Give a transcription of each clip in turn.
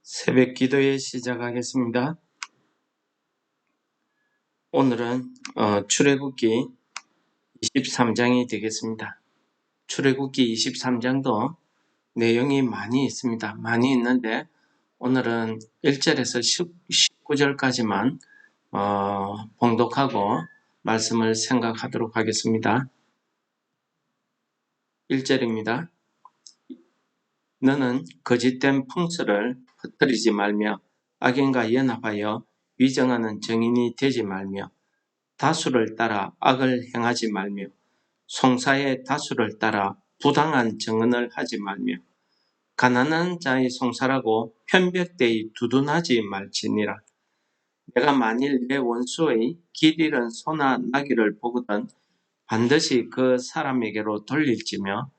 새벽 기도회 시작하겠습니다. 오늘은 출애굽기 23장이 되겠습니다. 출애굽기 23장도 내용이 많이 있습니다. 많이 있는데 오늘은 1절에서 19절까지만 봉독하고 말씀을 생각하도록 하겠습니다. 1절입니다. 너는 거짓된 풍설을 퍼뜨리지 말며 악인과 연합하여 위정하는 정인이 되지 말며 다수를 따라 악을 행하지 말며 송사의 다수를 따라 부당한 정언을 하지 말며 가난한 자의 송사라고 편벽되이 두둔하지 말지니라. 내가 만일 내 원수의 길 잃은 소나 나귀를 보거든 반드시 그 사람에게로 돌릴지며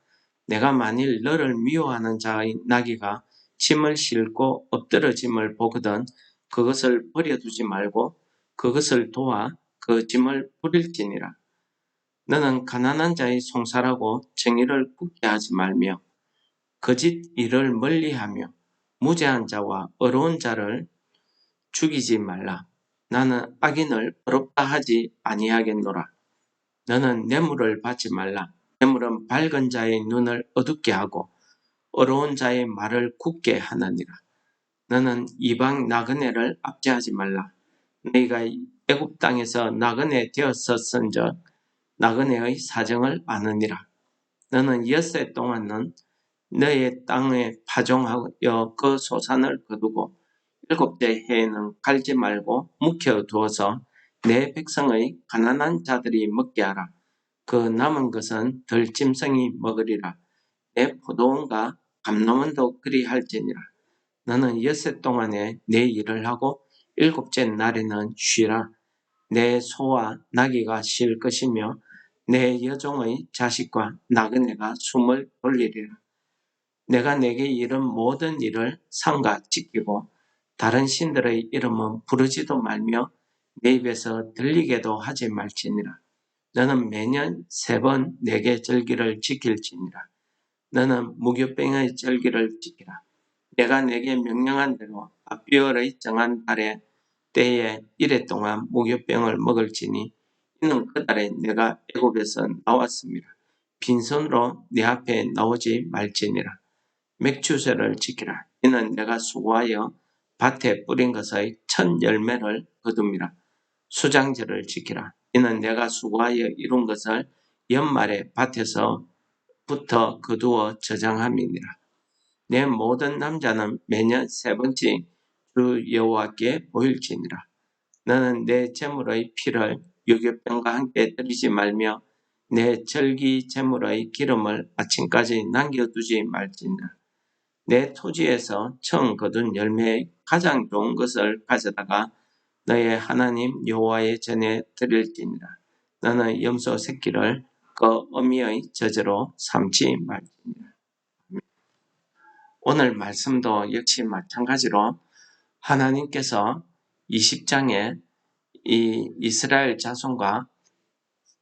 내가 만일 너를 미워하는 자의 나귀가 짐을 싣고 엎드러짐을 보거든 그것을 버려두지 말고 그것을 도와 그 짐을 부릴지니라. 너는 가난한 자의 송사라고 정의를 굳게 하지 말며 거짓 일을 멀리하며 무죄한 자와 어려운 자를 죽이지 말라. 나는 악인을 어렵다 하지 아니하겠노라. 너는 뇌물을 받지 말라. 뇌물은 밝은 자의 눈을 어둡게 하고 어려운 자의 말을 굳게 하느니라. 너는 이방 나그네를 압제하지 말라. 너희가 애굽 땅에서 나그네 되었었은즉 나그네의 사정을 아느니라. 너는 엿새 동안은 너의 땅에 파종하여 그 소산을 거두고 일곱째 해에는 갈지 말고 묵혀두어서 내 백성의 가난한 자들이 먹게 하라. 그 남은 것은 들짐승이 먹으리라. 내 포도원과 감람원도 그리할지니라. 너는 엿새 동안에 내 일을 하고 일곱째 날에는 쉬라. 내 소와 나귀가 쉴 것이며 내 여종의 자식과 나그네가 숨을 돌리리라. 내가 내게 이른 모든 일을 삼가 지키고 다른 신들의 이름은 부르지도 말며 내 입에서 들리게도 하지 말지니라. 너는 매년 3번 내게 절기를 지킬지니라. 너는 무교병의 절기를 지키라. 내가 내게 명령한 대로 아비월의 정한 달에 때에 이래 동안 무교병을 먹을지니 이는 그 달에 내가 애굽에서 나왔습니다. 빈손으로 내 앞에 나오지 말지니라. 맥추세를 지키라. 이는 내가 수고하여 밭에 뿌린 것의 첫 열매를 거둠이라. 수장제를 지키라. 이는 내가 수고하여 이룬 것을 연말에 밭에서부터 거두어 저장함이니라. 내 모든 남자는 매년 3번씩 주 여호와께 보일지니라. 너는 내 제물의 피를 유교병과 함께 드리지 말며 내 절기 제물의 기름을 아침까지 남겨두지 말지니라. 내 토지에서 처음 거둔 열매의 가장 좋은 것을 가져다가 너의 하나님 여호와의 전에 드릴지니라. 너는 염소 새끼를 그 어미의 저주로 삼지 말지니라. 오늘 말씀도 역시 마찬가지로 하나님께서 20장에 이 이스라엘 자손과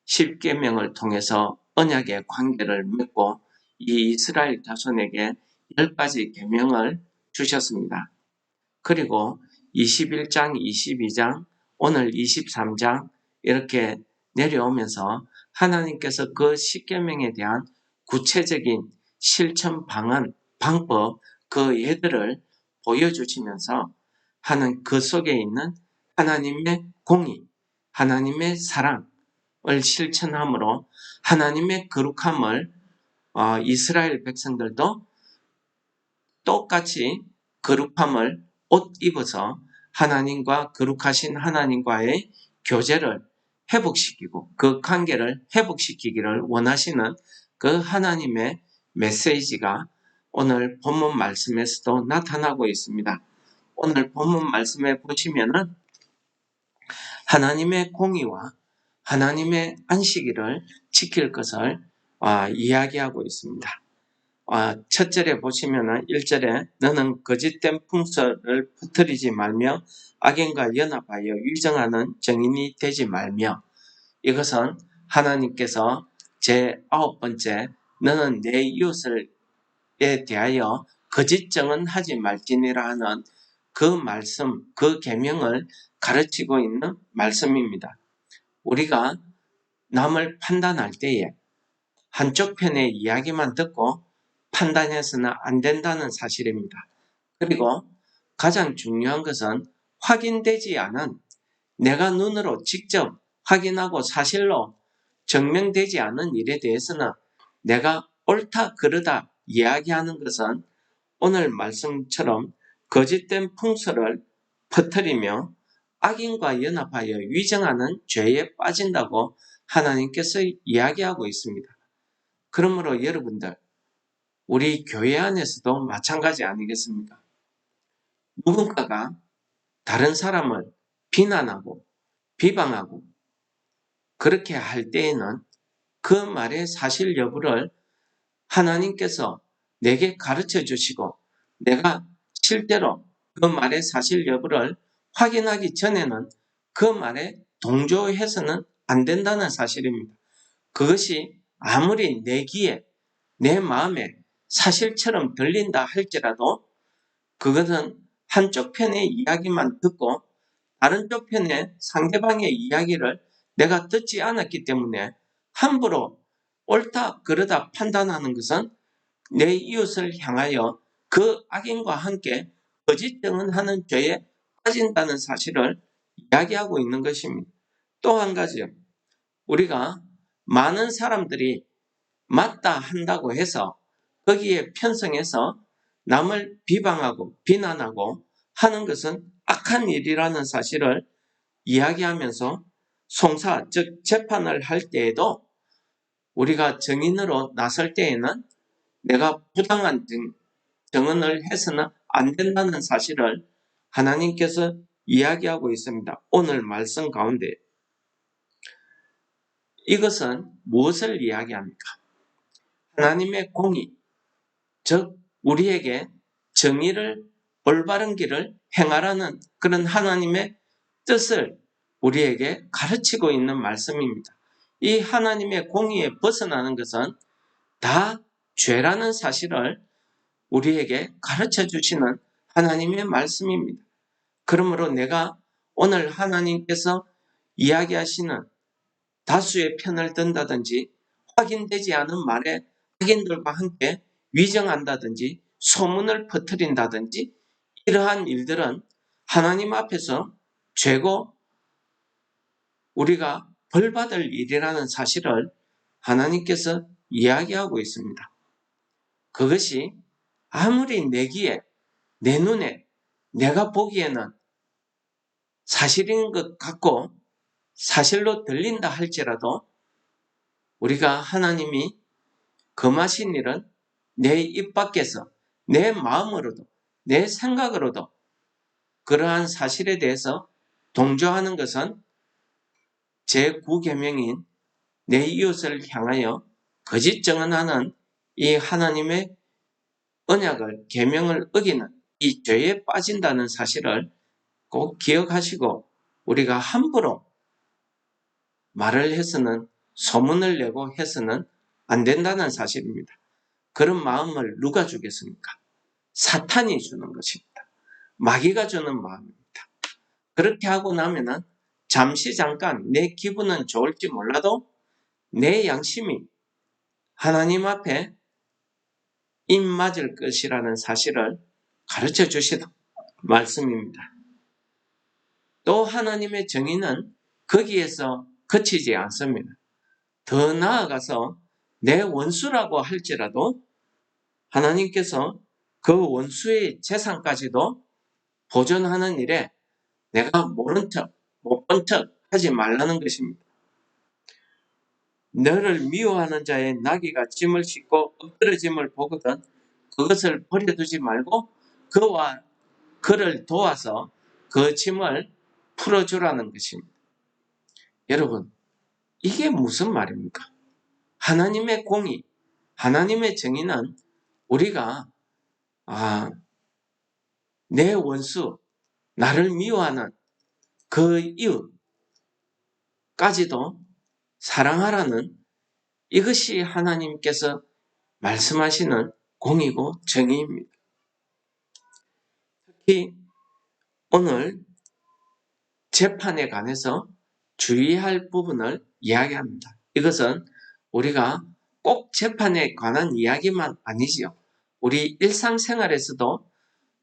10계명을 통해서 언약의 관계를 맺고 이 이스라엘 자손에게 10가지 계명을 주셨습니다. 그리고 21장, 22장, 오늘 23장 이렇게 내려오면서 하나님께서 그 10계명에 대한 구체적인 실천 방안, 방법, 그 예들을 보여주시면서 하는 그 속에 있는 하나님의 공의, 하나님의 사랑을 실천함으로 하나님의 거룩함을 이스라엘 백성들도 똑같이 거룩함을 옷 입어서 하나님과 거룩하신 하나님과의 교제를 회복시키고 그 관계를 회복시키기를 원하시는 그 하나님의 메시지가 오늘 본문 말씀에서도 나타나고 있습니다. 오늘 본문 말씀에 보시면은 하나님의 공의와 하나님의 안식일을 지킬 것을 이야기하고 있습니다. 첫 절에 보시면은 1절에 너는 거짓된 풍설을 퍼뜨리지 말며 악인과 연합하여 위정하는 정인이 되지 말며, 이것은 하나님께서 제 9번째 너는 내 이웃에 대하여 거짓 증언하지 말지니라 하는 그 말씀, 그 계명을 가르치고 있는 말씀입니다. 우리가 남을 판단할 때에 한쪽 편의 이야기만 듣고 판단해서는 안 된다는 사실입니다. 그리고 가장 중요한 것은 확인되지 않은, 내가 눈으로 직접 확인하고 사실로 증명되지 않은 일에 대해서는 내가 옳다 그르다 이야기하는 것은 오늘 말씀처럼 거짓된 풍설을 퍼뜨리며 악인과 연합하여 위정하는 죄에 빠진다고 하나님께서 이야기하고 있습니다. 그러므로 여러분들, 우리 교회 안에서도 마찬가지 아니겠습니까? 누군가가 다른 사람을 비난하고 비방하고 그렇게 할 때에는 그 말의 사실 여부를 하나님께서 내게 가르쳐 주시고 내가 실제로 그 말의 사실 여부를 확인하기 전에는 그 말에 동조해서는 안 된다는 사실입니다. 그것이 아무리 내 귀에, 내 마음에 사실처럼 들린다 할지라도 그것은 한쪽 편의 이야기만 듣고 다른 쪽 편의 상대방의 이야기를 내가 듣지 않았기 때문에 함부로 옳다 그르다 판단하는 것은 내 이웃을 향하여 그 악인과 함께 거짓 증언하는 죄에 빠진다는 사실을 이야기하고 있는 것입니다. 또 한 가지요. 우리가 많은 사람들이 맞다 한다고 해서 거기에 편성해서 남을 비방하고 비난하고 하는 것은 악한 일이라는 사실을 이야기하면서 송사, 즉 재판을 할 때에도 우리가 증인으로 나설 때에는 내가 부당한 증언을 해서는 안 된다는 사실을 하나님께서 이야기하고 있습니다. 오늘 말씀 가운데 이것은 무엇을 이야기합니까? 하나님의 공의, 즉 우리에게 정의를 올바른 길을 행하라는 그런 하나님의 뜻을 우리에게 가르치고 있는 말씀입니다. 이 하나님의 공의에 벗어나는 것은 다 죄라는 사실을 우리에게 가르쳐 주시는 하나님의 말씀입니다. 그러므로 내가 오늘 하나님께서 이야기하시는 다수의 편을 든다든지 확인되지 않은 말에 악인들과 함께 위정한다든지 소문을 퍼뜨린다든지 이러한 일들은 하나님 앞에서 죄고 우리가 벌받을 일이라는 사실을 하나님께서 이야기하고 있습니다. 그것이 아무리 내 귀에, 내 눈에, 내가 보기에는 사실인 것 같고 사실로 들린다 할지라도 우리가 하나님이 금하신 일은 내 입 밖에서 내 마음으로도 내 생각으로도 그러한 사실에 대해서 동조하는 것은 제9계명인 내 이웃을 향하여 거짓 증언하는 이 하나님의 언약을 계명을 어기는 이 죄에 빠진다는 사실을 꼭 기억하시고 우리가 함부로 말을 해서는 소문을 내고 해서는 안 된다는 사실입니다. 그런 마음을 누가 주겠습니까? 사탄이 주는 것입니다. 마귀가 주는 마음입니다. 그렇게 하고 나면은 잠시 잠깐 내 기분은 좋을지 몰라도 내 양심이 하나님 앞에 입 맞을 것이라는 사실을 가르쳐 주시는 말씀입니다. 또 하나님의 정의는 거기에서 그치지 않습니다. 더 나아가서 내 원수라고 할지라도 하나님께서 그 원수의 재산까지도 보존하는 일에 내가 모른 척, 못 본 척 하지 말라는 것입니다. 너를 미워하는 자의 나귀가 짐을 싣고 엎드러짐을 보거든 그것을 버려두지 말고 그를 도와서 그 짐을 풀어주라는 것입니다. 여러분, 이게 무슨 말입니까? 하나님의 공의, 하나님의 정의는 우리가 내 원수, 나를 미워하는 그 이웃까지도 사랑하라는 이것이 하나님께서 말씀하시는 공의고 정의입니다. 특히 오늘 재판에 관해서 주의할 부분을 이야기합니다. 이것은 우리가 꼭 재판에 관한 이야기만 아니지요. 우리 일상생활에서도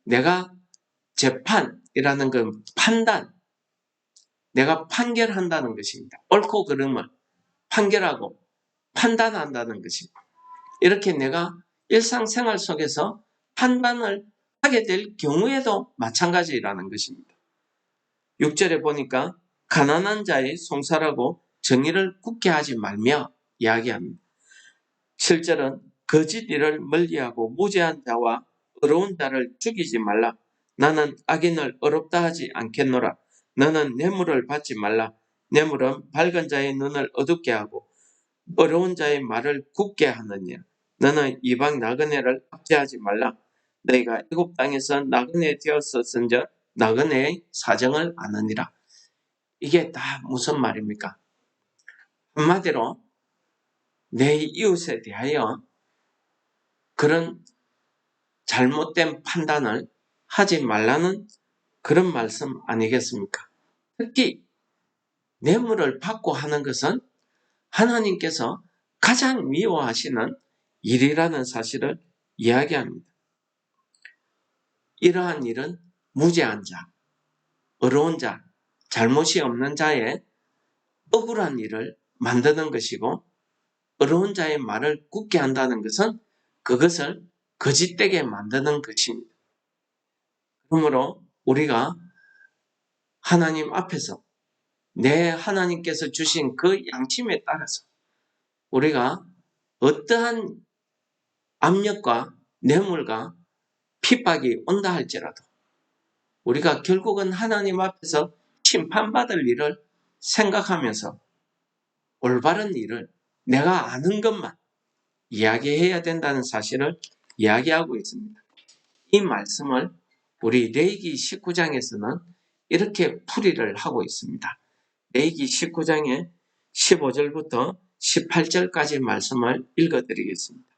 내가 재판이라는 그 판단, 내가 판결한다는 것입니다. 옳고 그름을 판결하고 판단한다는 것입니다. 이렇게 내가 일상생활 속에서 판단을 하게 될 경우에도 마찬가지라는 것입니다. 6절에 보니까 가난한 자의 송사라고 정의를 굳게 하지 말며 이야기합니다. 7절은 거짓 일을 멀리하고 무죄한 자와 의로운 자를 죽이지 말라. 나는 악인을 의롭다 하지 않겠노라. 너는 뇌물을 받지 말라. 뇌물은 밝은 자의 눈을 어둡게 하고 어려운 자의 말을 굳게 하느니라. 너는 이방 나그네를 압제하지 말라. 너희가 애굽 땅에서 나그네 되었었은즉 나그네의 사정을 아느니라. 이게 다 무슨 말입니까? 한마디로 내 이웃에 대하여 그런 잘못된 판단을 하지 말라는 그런 말씀 아니겠습니까? 특히 뇌물을 받고 하는 것은 하나님께서 가장 미워하시는 일이라는 사실을 이야기합니다. 이러한 일은 무죄한 자, 어려운 자, 잘못이 없는 자의 억울한 일을 만드는 것이고 어려운 자의 말을 굳게 한다는 것은 그것을 거짓되게 만드는 것입니다. 그러므로 우리가 하나님 앞에서 내 하나님께서 주신 그 양심에 따라서 우리가 어떠한 압력과 뇌물과 핍박이 온다 할지라도 우리가 결국은 하나님 앞에서 심판받을 일을 생각하면서 올바른 일을 내가 아는 것만 이야기해야 된다는 사실을 이야기하고 있습니다. 이 말씀을 우리 레위기 19장에서는 이렇게 풀이를 하고 있습니다. 레위기 19장의 15절부터 18절까지 말씀을 읽어드리겠습니다.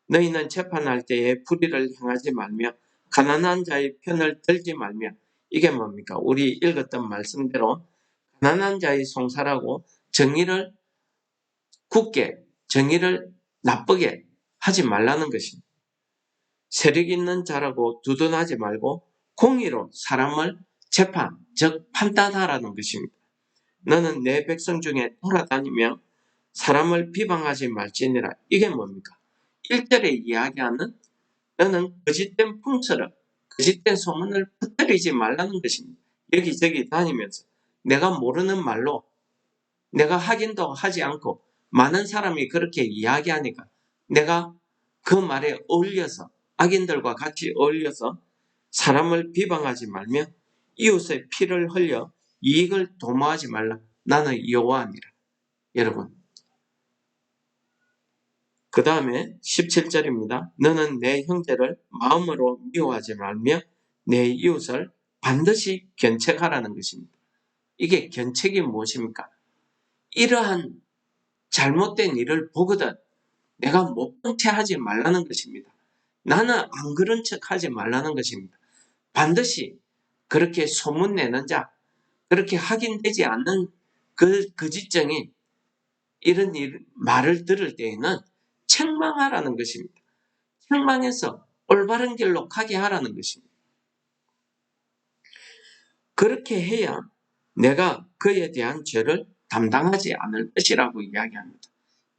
너희는 재판할 때에 불의를 행하지 말며 가난한 자의 편을 들지 말며 이게 뭡니까? 우리 읽었던 말씀대로 가난한 자의 송사라고 정의를 굳게 정의를 나쁘게 하지 말라는 것입니다. 세력 있는 자라고 두둔하지 말고 공의로 사람을 재판, 즉 판단하라는 것입니다. 너는 내 백성 중에 돌아다니며 사람을 비방하지 말지니라. 이게 뭡니까? 1절에 이야기하는 너는 거짓된 풍설을, 거짓된 소문을 퍼뜨리지 말라는 것입니다. 여기저기 다니면서 내가 모르는 말로 내가 확인도 하지 않고 많은 사람이 그렇게 이야기하니까 내가 그 말에 어울려서 악인들과 같이 어울려서 사람을 비방하지 말며 이웃의 피를 흘려 이익을 도모하지 말라. 나는 여호와니라. 여러분, 그 다음에 17절입니다. 너는 내 형제를 마음으로 미워하지 말며 내 이웃을 반드시 견책하라는 것입니다. 이게 견책이 무엇입니까? 이러한 잘못된 일을 보거든 내가 못 본 채 하지 말라는 것입니다. 나는 안 그런 척 하지 말라는 것입니다. 반드시 그렇게 소문내는 자, 그렇게 확인되지 않는 그 거짓증인 이런 말을 들을 때에는 책망하라는 것입니다. 책망해서 올바른 길로 가게 하라는 것입니다. 그렇게 해야 내가 그에 대한 죄를 담당하지 않을 것이라고 이야기합니다.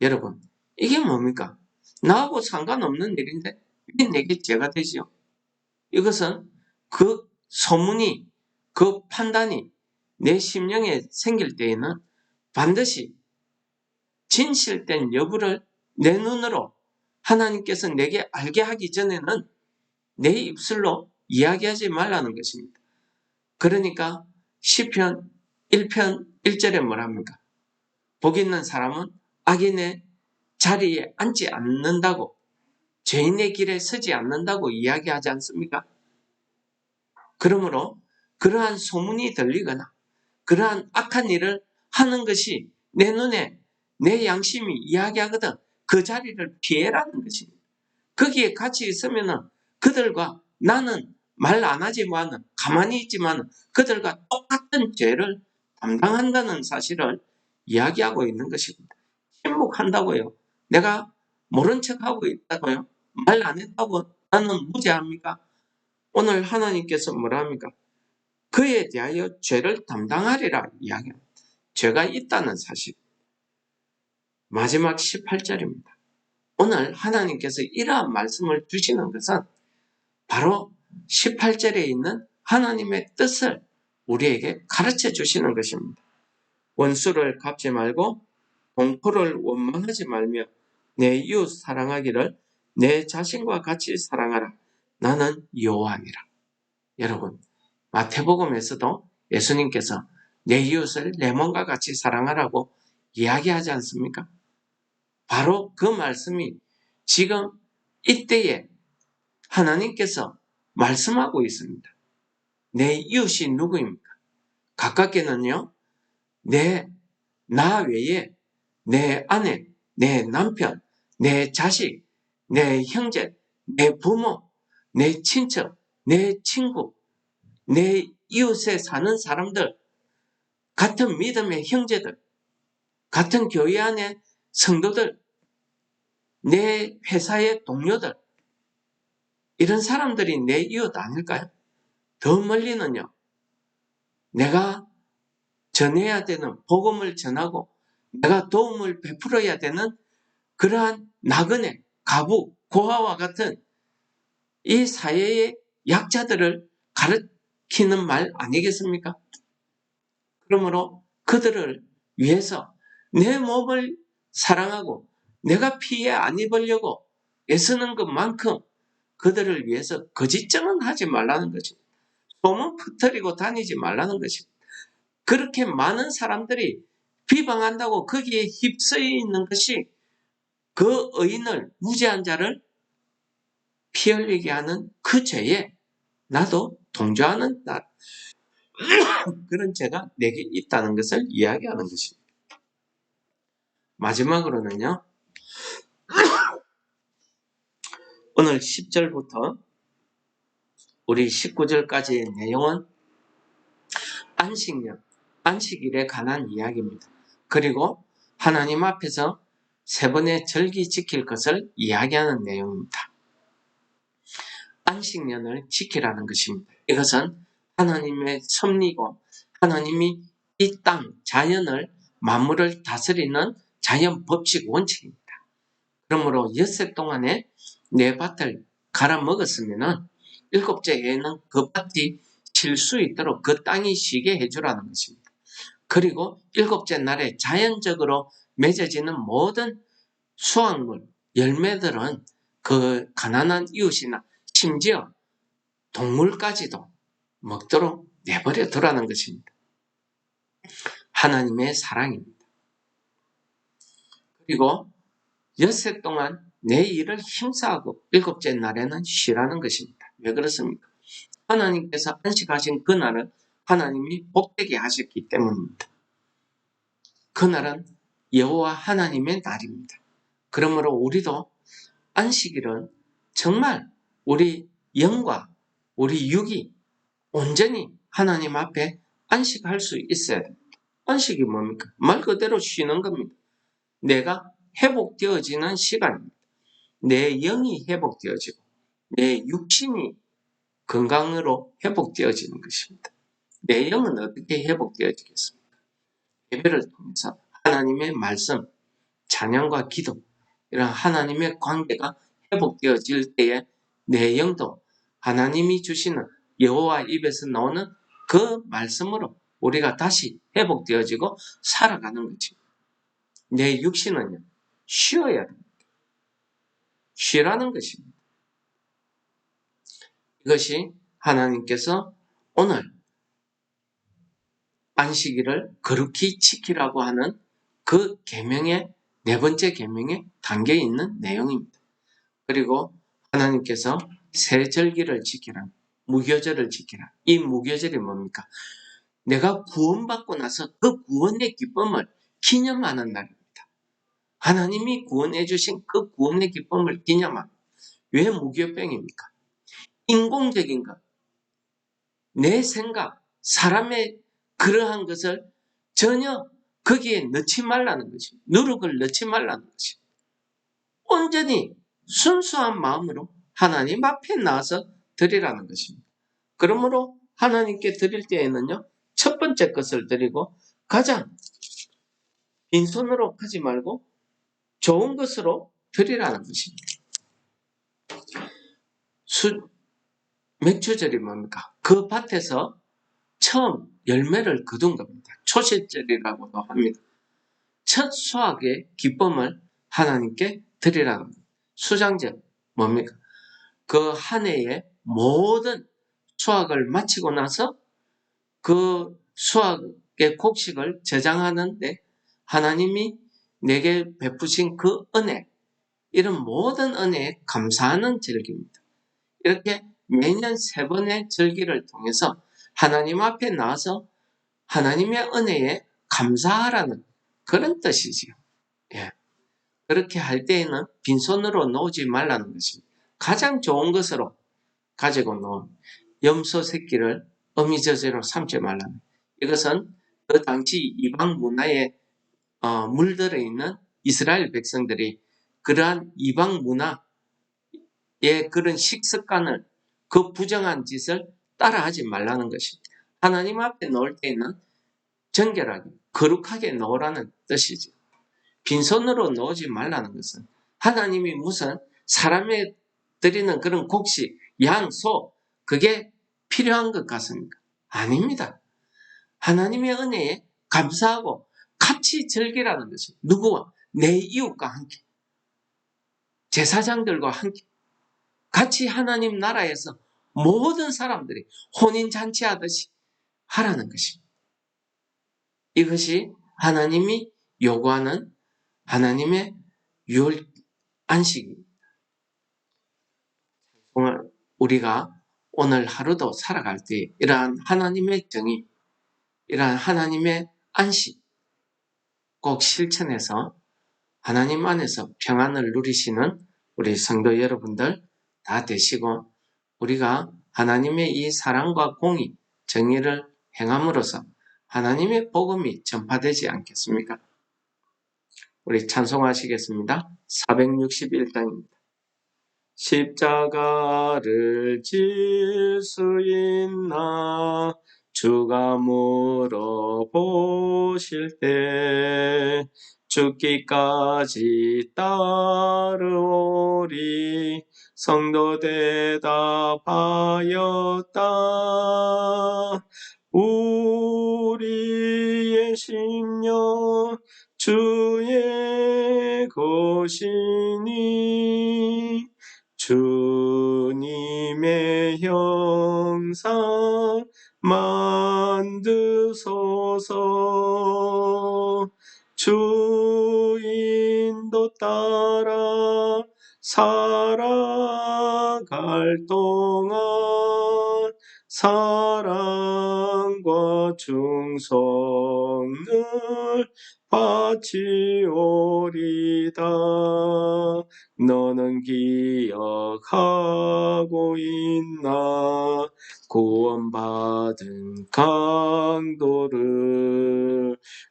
여러분, 이게 뭡니까? 나하고 상관없는 일인데 왜 내게 죄가 되지요? 이것은 그 소문이, 그 판단이 내 심령에 생길 때에는 반드시 진실된 여부를 내 눈으로 하나님께서 내게 알게 하기 전에는 내 입술로 이야기하지 말라는 것입니다. 그러니까 시편 1편 1절에 뭐랍니까? 복 있는 사람은 악인의 자리에 앉지 않는다고, 죄인의 길에 서지 않는다고 이야기하지 않습니까? 그러므로 그러한 소문이 들리거나 그러한 악한 일을 하는 것이 내 눈에 내 양심이 이야기하거든 그 자리를 피해라는 것입니다. 거기에 같이 있으면 그들과 나는 말 안 하지만 가만히 있지만 그들과 똑같은 죄를 담당한다는 사실을 이야기하고 있는 것입니다. 침묵한다고요. 내가 모른 척하고 있다고요. 말 안 했다고 나는 무죄합니까? 오늘 하나님께서 뭐라 합니까? 그에 대하여 죄를 담당하리라 이야기합니다. 죄가 있다는 사실. 마지막 18절입니다. 오늘 하나님께서 이러한 말씀을 주시는 것은 바로 18절에 있는 하나님의 뜻을 우리에게 가르쳐 주시는 것입니다. 원수를 갚지 말고 동포를 원망하지 말며 내 이웃 사랑하기를 내 자신과 같이 사랑하라. 나는 여호와니라. 여러분, 마태복음에서도 예수님께서 내 이웃을 내 몸과 같이 사랑하라고 이야기하지 않습니까? 바로 그 말씀이 지금 이때에 하나님께서 말씀하고 있습니다. 내 이웃이 누구입니까? 가깝게는요, 나 외에 내 아내, 내 남편, 내 자식, 내 형제, 내 부모, 내 친척, 내 친구, 내 이웃에 사는 사람들, 같은 믿음의 형제들, 같은 교회 안의 성도들, 내 회사의 동료들, 이런 사람들이 내 이웃 아닐까요? 더 멀리는요, 내가 전해야 되는 복음을 전하고 내가 도움을 베풀어야 되는 그러한 나그네, 가부, 고아와 같은 이 사회의 약자들을 가르치는 말 아니겠습니까? 그러므로 그들을 위해서 내 몸을 사랑하고 내가 피해 안 입으려고 애쓰는 것만큼 그들을 위해서 거짓정은 하지 말라는 거죠. 소문 퍼뜨리고 다니지 말라는 것입니다. 그렇게 많은 사람들이 비방한다고 거기에 휩쓰여 있는 것이 그 의인을, 무죄한 자를 피 흘리게 하는 그 죄에 나도 동조하는 그런 죄가 내게 있다는 것을 이야기하는 것입니다. 마지막으로는요, 오늘 10절부터 우리 19절까지의 내용은 안식년, 안식일에 관한 이야기입니다. 그리고 하나님 앞에서 세 번의 절기 지킬 것을 이야기하는 내용입니다. 안식년을 지키라는 것입니다. 이것은 하나님의 섭리고 하나님이 이 땅, 자연을, 만물을 다스리는 자연 법칙 원칙입니다. 그러므로 엿새 동안에 내 밭을 갈아 먹었으면 일곱째 해에는 그 밭이 쉴 수 있도록 그 땅이 쉬게 해주라는 것입니다. 그리고 일곱째 날에 자연적으로 맺어지는 모든 수확물, 열매들은 그 가난한 이웃이나 심지어 동물까지도 먹도록 내버려 두라는 것입니다. 하나님의 사랑입니다. 그리고 엿새 동안 내 일을 힘써하고 일곱째 날에는 쉬라는 것입니다. 왜 그렇습니까? 하나님께서 안식하신 그날을 하나님이 복되게 하셨기 때문입니다. 그날은 여호와 하나님의 날입니다. 그러므로 우리도 안식일은 정말 우리 영과 우리 육이 온전히 하나님 앞에 안식할 수 있어야 됩니다. 안식이 뭡니까? 말 그대로 쉬는 겁니다. 내가 회복되어지는 시간입니다. 내 영이 회복되어지고 내 육신이 건강으로 회복되어지는 것입니다. 내 영은 어떻게 회복되어지겠습니까? 예배를 통해서 하나님의 말씀, 찬양과 기도, 이런 하나님의 관계가 회복되어질 때에 내 영도 하나님이 주시는 여호와 입에서 나오는 그 말씀으로 우리가 다시 회복되어지고 살아가는 거지. 내 육신은요, 쉬어야 됩니다. 쉬라는 것입니다. 이것이 하나님께서 오늘 안식일을 거룩히 지키라고 하는 그 계명의 네 번째 계명에 담겨 있는 내용입니다. 그리고 하나님께서 새 절기를 지키라, 무교절을 지키라. 이 무교절이 뭡니까? 내가 구원받고 나서 그 구원의 기쁨을 기념하는 날입니다. 하나님이 구원해 주신 그 구원의 기쁨을 기념하는. 왜 무교병입니까? 인공적인 것, 내 생각, 사람의 그러한 것을 전혀 거기에 넣지 말라는 것입니다. 누룩을 넣지 말라는 것입니다. 온전히 순수한 마음으로 하나님 앞에 나와서 드리라는 것입니다. 그러므로 하나님께 드릴 때에는요, 첫 번째 것을 드리고 가장 빈손으로 하지 말고 좋은 것으로 드리라는 것입니다. 맥주절이 뭡니까? 그 밭에서 처음 열매를 거둔 겁니다. 초실절이라고도 합니다. 첫 수확의 기쁨을 하나님께 드리라는 겁니다. 수장절 뭡니까? 그 한 해의 모든 수확을 마치고 나서 그 수확의 곡식을 저장하는데 하나님이 내게 베푸신 그 은혜, 이런 모든 은혜에 감사하는 절기입니다. 이렇게 매년 3번의 절기를 통해서 하나님 앞에 나와서 하나님의 은혜에 감사하라는 그런 뜻이지요. 예. 그렇게 할 때에는 빈손으로 놓지 말라는 것입니다. 가장 좋은 것으로 가지고 놓은 염소 새끼를 어미저제로 삼지 말라는, 이것은 그 당시 이방 문화에 물들어 있는 이스라엘 백성들이 그러한 이방 문화의 그런 식습관을, 그 부정한 짓을 따라하지 말라는 것입니다. 하나님 앞에 놓을 때에는 정결하게 거룩하게 놓으라는 뜻이죠. 빈손으로 놓지 말라는 것은 하나님이 무슨 사람에 드리는 그런 곡식, 양, 소, 그게 필요한 것 같습니까? 아닙니다. 하나님의 은혜에 감사하고 같이 즐기라는 것입니다. 누구와? 내 이웃과 함께, 제사장들과 함께 같이 하나님 나라에서 모든 사람들이 혼인잔치하듯이 하라는 것입니다. 이것이 하나님이 요구하는 하나님의 유월 안식입니다. 우리가 오늘 하루도 살아갈 때 이러한 하나님의 정의, 이러한 하나님의 안식 꼭 실천해서 하나님 안에서 평안을 누리시는 우리 성도 여러분들 다 되시고, 우리가 하나님의 이 사랑과 공의, 정의를 행함으로써 하나님의 복음이 전파되지 않겠습니까? 우리 찬송하시겠습니다. 461장입니다. 십자가를 질 수 있나 주가 물어보실 때 죽기까지 따르오리 성도 대답하였다. 우리의 심령 주의 것이니 주님의 형상 만드소서. 주 인도 따라 살아갈 동안 사랑과 충성을 바치오리다. 너는 기억하고 있나 구원받은 강도를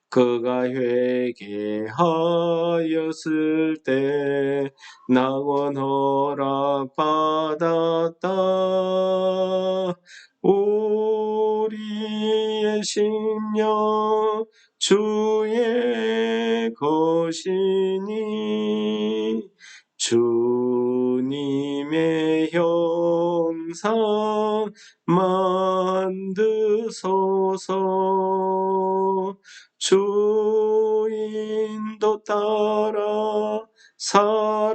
그가 회개하였을 때 낙원 허락받았다. 우리의 심령 주의 것이니 주님의 형상 만드소서. 주 인도 따라 살아갈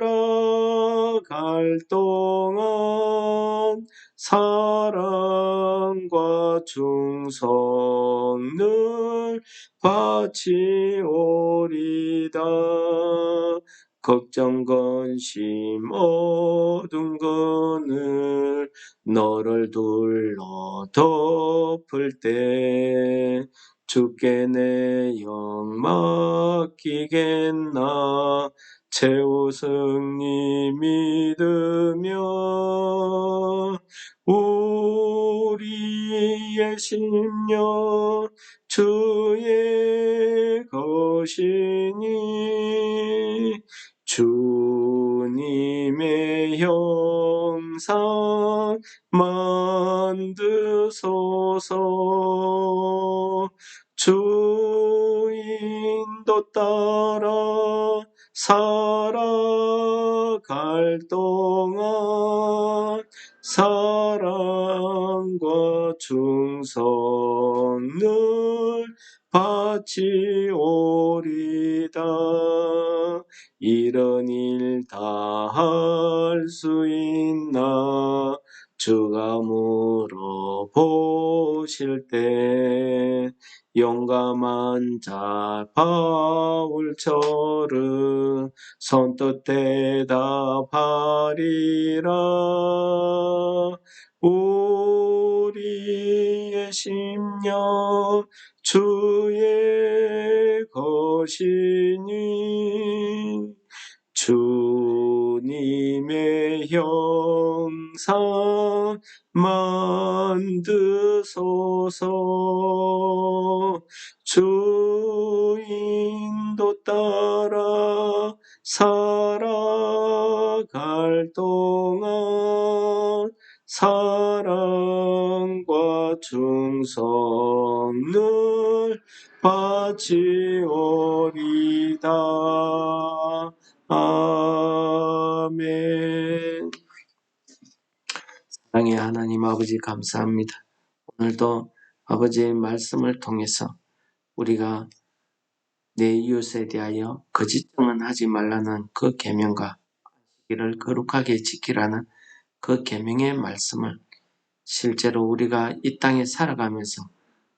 동안 사랑과 충성을 바치오리다. 걱정 근심 어두운 그늘 너를 둘러 덮을 때 주께 내 영 맡기겠나 최우승이 믿으며 우리 우리의 심령 주의 것이니 주님의 형상 만드소서. 주 인도 따라 살아갈 동안 사랑과 충성을 바치오리다. 이런 일 다 할 수 있나 주가 물어보실 때 용감한 자 바울처럼 선뜻 대답하리라. 우리의 심령 주의 것이니 주님의 형상 만드소서. 주 인도 따라 살아갈 동안 사랑과 충성을 바치오리다. 아멘. 사랑의 하나님 아버지 감사합니다. 오늘도 아버지의 말씀을 통해서 우리가 내 이웃에 대하여 거짓 증언하지 말라는 그 계명과 안식일을 거룩하게 지키라는 그 계명의 말씀을 실제로 우리가 이 땅에 살아가면서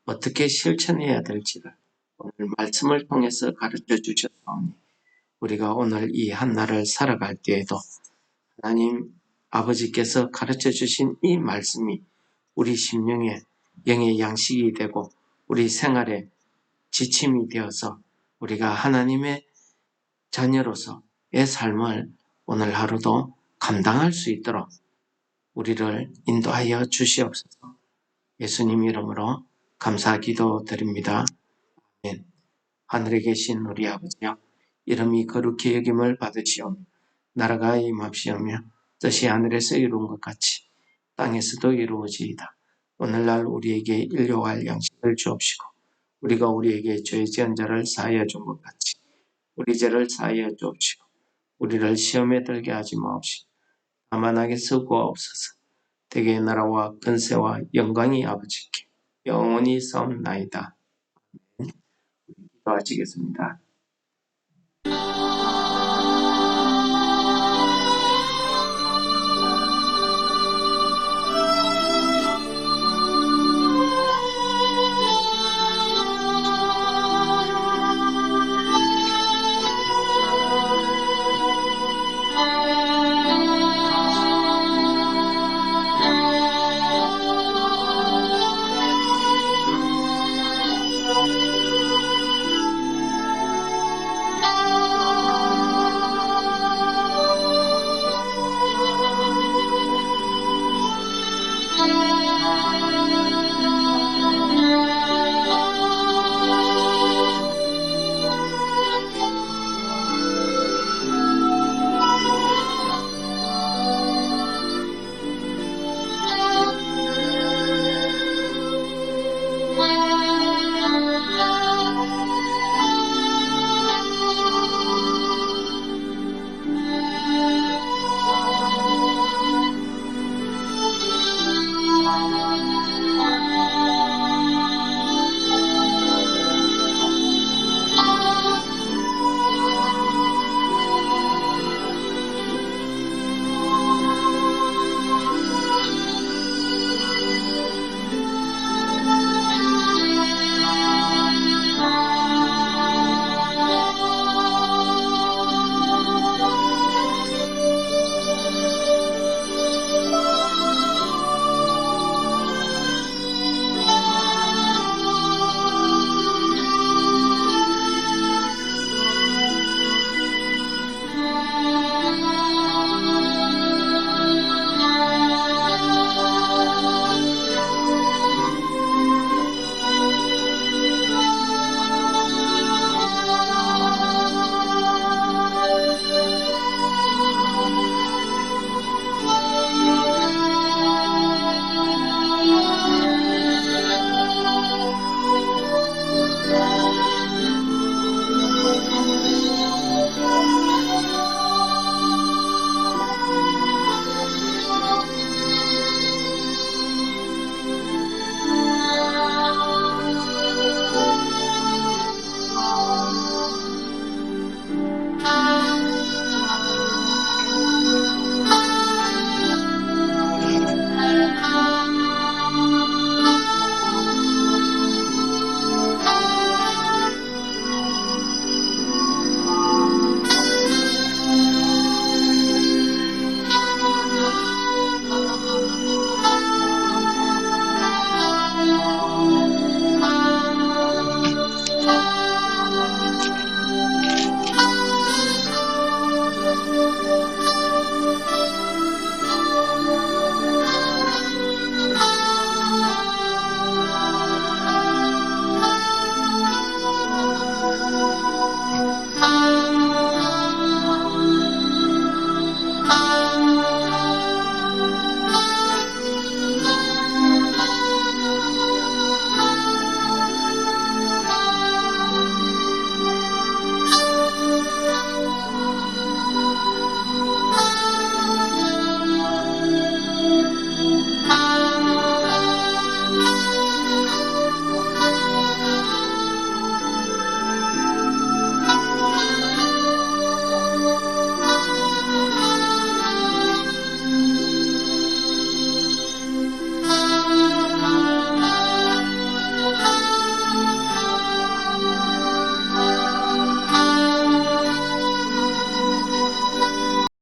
어떻게 실천해야 될지를 오늘 말씀을 통해서 가르쳐 주셨사오니 우리가 오늘 이 한날을 살아갈 때에도 하나님 아버지께서 가르쳐 주신 이 말씀이 우리 심령에 영의 양식이 되고 우리 생활에 지침이 되어서 우리가 하나님의 자녀로서의 삶을 오늘 하루도 감당할 수 있도록 우리를 인도하여 주시옵소서. 예수님 이름으로 감사 기도드립니다. 아멘. 하늘에 계신 우리 아버지여, 이름이 거룩히 여김을 받으시오며 나라가 임합시오며 뜻이 하늘에서 이루은 것 같이 땅에서도 이루어지이다. 오늘날 우리에게 일용할 양식을 주옵시고 우리가 우리에게 죄 지은 자를 사하여 준 것 같이 우리 죄를 사하여 주옵시고 우리를 시험에 들게 하지 마옵시고 다만 악에서 구하옵소서. 대개의 나라와 근세와 영광이 아버지께 영원히 싸움나이다. 기도하시겠습니다.